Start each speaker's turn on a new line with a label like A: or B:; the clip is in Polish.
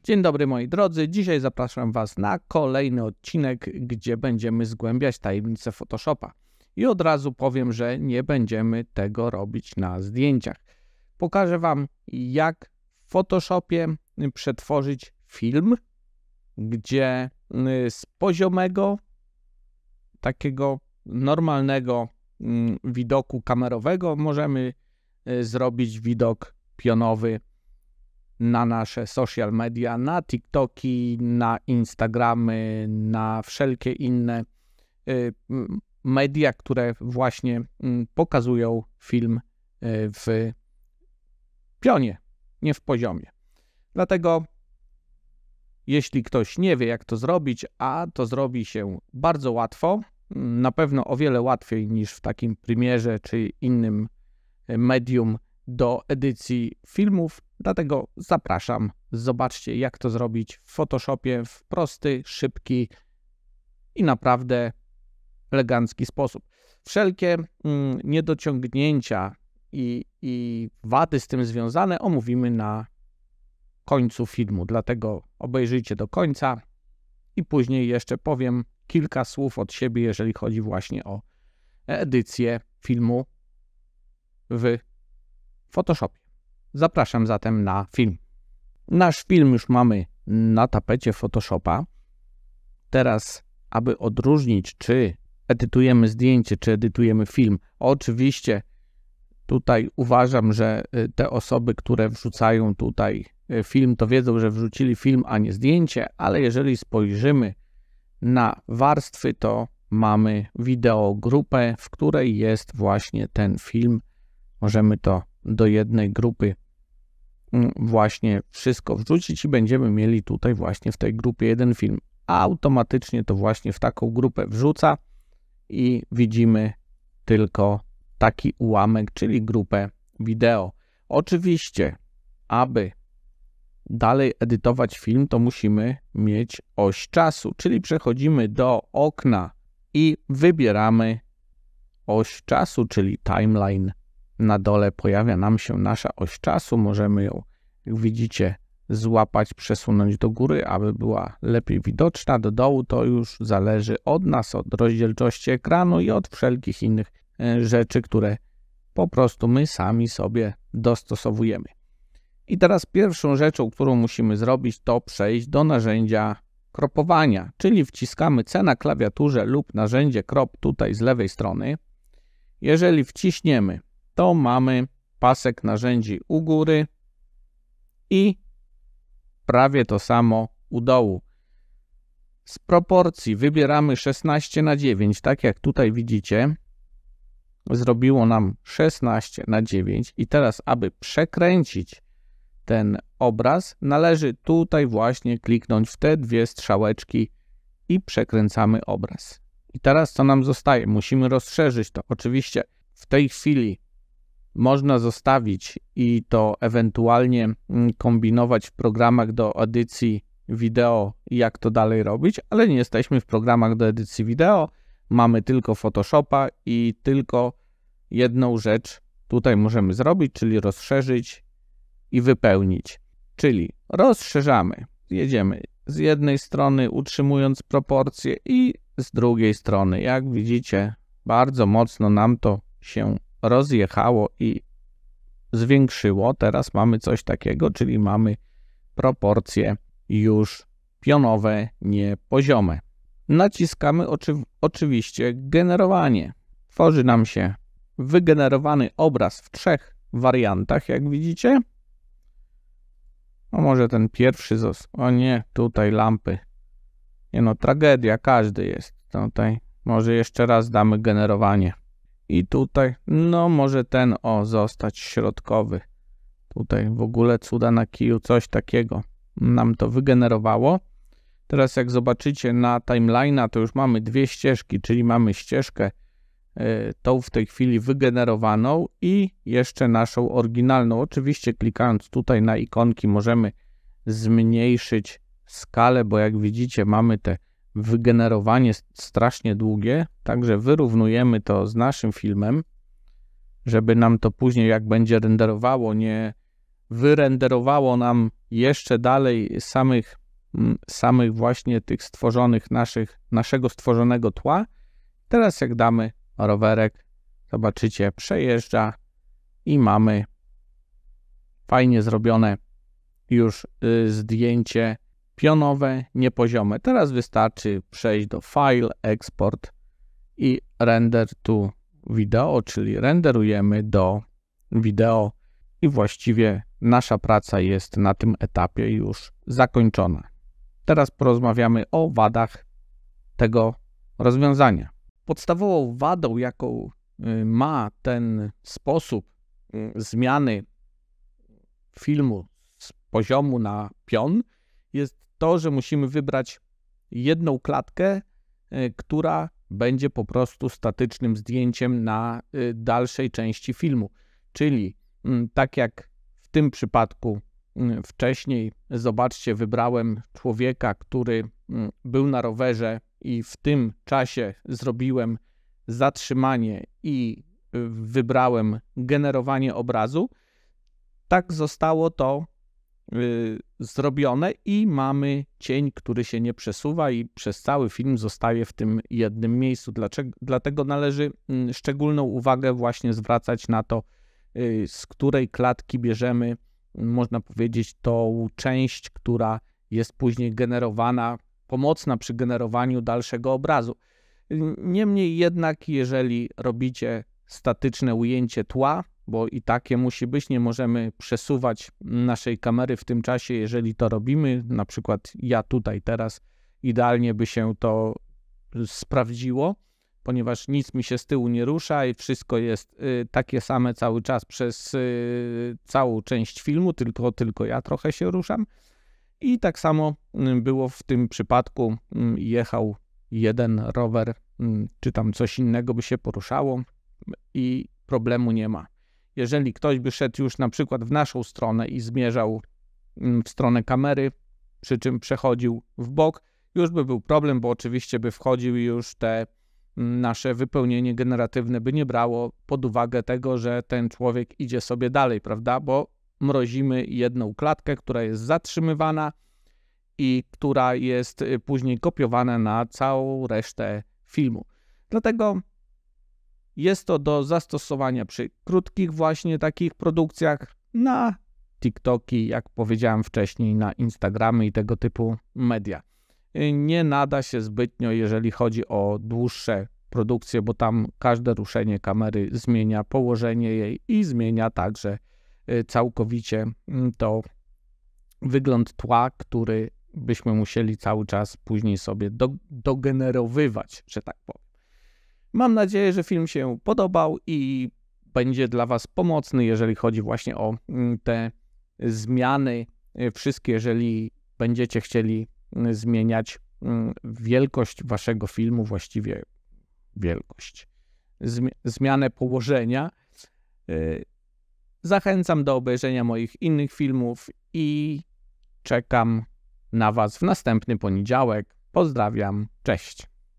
A: Dzień dobry moi drodzy, dzisiaj zapraszam Was na kolejny odcinek, gdzie będziemy zgłębiać tajemnice Photoshopa. I od razu powiem, że nie będziemy tego robić na zdjęciach. Pokażę Wam, jak w Photoshopie przetworzyć film, gdzie z poziomego, takiego normalnego widoku kamerowego możemy zrobić widok pionowy na nasze social media, na TikToki, na Instagramy, na wszelkie inne media, które właśnie pokazują film w pionie, nie w poziomie. Dlatego jeśli ktoś nie wie, jak to zrobić, a to zrobi się bardzo łatwo, na pewno o wiele łatwiej niż w takim Premierze czy innym medium do edycji filmów, dlatego zapraszam. Zobaczcie, jak to zrobić w Photoshopie w prosty, szybki i naprawdę elegancki sposób. Wszelkie niedociągnięcia i wady z tym związane omówimy na końcu filmu, dlatego obejrzyjcie do końca i później jeszcze powiem kilka słów od siebie, jeżeli chodzi właśnie o edycję filmu w Photoshopie. Zapraszam zatem na film. Nasz film już mamy na tapecie Photoshopa. Teraz, aby odróżnić, czy edytujemy zdjęcie, czy edytujemy film, oczywiście tutaj uważam, że te osoby, które wrzucają tutaj film, to wiedzą, że wrzucili film, a nie zdjęcie, ale jeżeli spojrzymy na warstwy, to mamy wideo grupę, w której jest właśnie ten film. Możemy to do jednej grupy właśnie wszystko wrzucić i będziemy mieli tutaj właśnie w tej grupie jeden film. A automatycznie to właśnie w taką grupę wrzuca i widzimy tylko taki ułamek, czyli grupę wideo. Oczywiście, aby dalej edytować film, to musimy mieć oś czasu, czyli przechodzimy do okna i wybieramy oś czasu, czyli timeline. Na dole pojawia nam się nasza oś czasu. Możemy ją, jak widzicie, złapać, przesunąć do góry, aby była lepiej widoczna. Do dołu to już zależy od nas, od rozdzielczości ekranu i od wszelkich innych rzeczy, które po prostu my sami sobie dostosowujemy. I teraz pierwszą rzeczą, którą musimy zrobić, to przejść do narzędzia kropowania, czyli wciskamy C na klawiaturze lub narzędzie crop tutaj z lewej strony. Jeżeli wciśniemy, to mamy pasek narzędzi u góry i prawie to samo u dołu. Z proporcji wybieramy 16:9, tak jak tutaj widzicie. Zrobiło nam 16:9 i teraz, aby przekręcić ten obraz, należy tutaj właśnie kliknąć w te dwie strzałeczki i przekręcamy obraz. I teraz co nam zostaje? Musimy rozszerzyć to. Oczywiście w tej chwili można zostawić i to ewentualnie kombinować w programach do edycji wideo, jak to dalej robić, ale nie jesteśmy w programach do edycji wideo, mamy tylko Photoshopa i tylko jedną rzecz tutaj możemy zrobić, czyli rozszerzyć i wypełnić. Czyli rozszerzamy, jedziemy z jednej strony utrzymując proporcje i z drugiej strony, jak widzicie, bardzo mocno nam to się rozjechało i zwiększyło. Teraz mamy coś takiego, czyli mamy proporcje już pionowe, nie poziome. Naciskamy oczywiście generowanie. Tworzy nam się wygenerowany obraz w trzech wariantach, jak widzicie. No może ten pierwszy o nie, tutaj lampy. Nie no, tragedia, każdy jest. Tutaj może jeszcze raz damy generowanie. I tutaj, no może ten zostać środkowy. Tutaj w ogóle cuda na kiju, coś takiego nam to wygenerowało. Teraz jak zobaczycie na timeline'a, to już mamy dwie ścieżki, czyli mamy ścieżkę tą w tej chwili wygenerowaną i jeszcze naszą oryginalną. Oczywiście klikając tutaj na ikonki możemy zmniejszyć skalę, bo jak widzicie mamy te wygenerowanie strasznie długie, także wyrównujemy to z naszym filmem, żeby nam to później jak będzie renderowało nie wyrenderowało nam jeszcze dalej samych właśnie tych stworzonych naszego stworzonego tła. Teraz jak damy rowerek, zobaczycie, przejeżdża i mamy fajnie zrobione już zdjęcie pionowe, niepoziome. Teraz wystarczy przejść do File, Export i Render to Video, czyli renderujemy do wideo i właściwie nasza praca jest na tym etapie już zakończona. Teraz porozmawiamy o wadach tego rozwiązania. Podstawową wadą, jaką ma ten sposób zmiany filmu z poziomu na pion, jest to, że musimy wybrać jedną klatkę, która będzie po prostu statycznym zdjęciem na dalszej części filmu. Czyli tak jak w tym przypadku wcześniej, zobaczcie, wybrałem człowieka, który był na rowerze i w tym czasie zrobiłem zatrzymanie i wybrałem generowanie obrazu. Tak zostało to zrobione i mamy cień, który się nie przesuwa i przez cały film zostaje w tym jednym miejscu. Dlatego należy szczególną uwagę właśnie zwracać na to, z której klatki bierzemy, można powiedzieć, tą część, która jest później generowana, pomocna przy generowaniu dalszego obrazu. Niemniej jednak, jeżeli robicie statyczne ujęcie tła, bo i takie musi być, nie możemy przesuwać naszej kamery w tym czasie, jeżeli to robimy, na przykład ja tutaj teraz, idealnie by się to sprawdziło, ponieważ nic mi się z tyłu nie rusza i wszystko jest takie same cały czas przez całą część filmu, tylko ja trochę się ruszam. I tak samo było w tym przypadku, jechał jeden rower, czy tam coś innego by się poruszało i problemu nie ma. Jeżeli ktoś by szedł już na przykład w naszą stronę i zmierzał w stronę kamery, przy czym przechodził w bok, już by był problem, bo oczywiście by wchodził i już te nasze wypełnienie generatywne by nie brało pod uwagę tego, że ten człowiek idzie sobie dalej, prawda? Bo mrozimy jedną klatkę, która jest zatrzymywana i która jest później kopiowana na całą resztę filmu. Dlatego jest to do zastosowania przy krótkich właśnie takich produkcjach, na TikToki, jak powiedziałem wcześniej, na Instagramy i tego typu media. Nie nada się zbytnio, jeżeli chodzi o dłuższe produkcje, bo tam każde ruszenie kamery zmienia położenie jej i zmienia także całkowicie to wygląd tła, który byśmy musieli cały czas później sobie dogenerowywać, że tak powiem. Mam nadzieję, że film się podobał i będzie dla Was pomocny, jeżeli chodzi właśnie o te zmiany wszystkie, jeżeli będziecie chcieli zmieniać wielkość Waszego filmu, właściwie wielkość, zmianę położenia. Zachęcam do obejrzenia moich innych filmów i czekam na Was w następny poniedziałek. Pozdrawiam, cześć.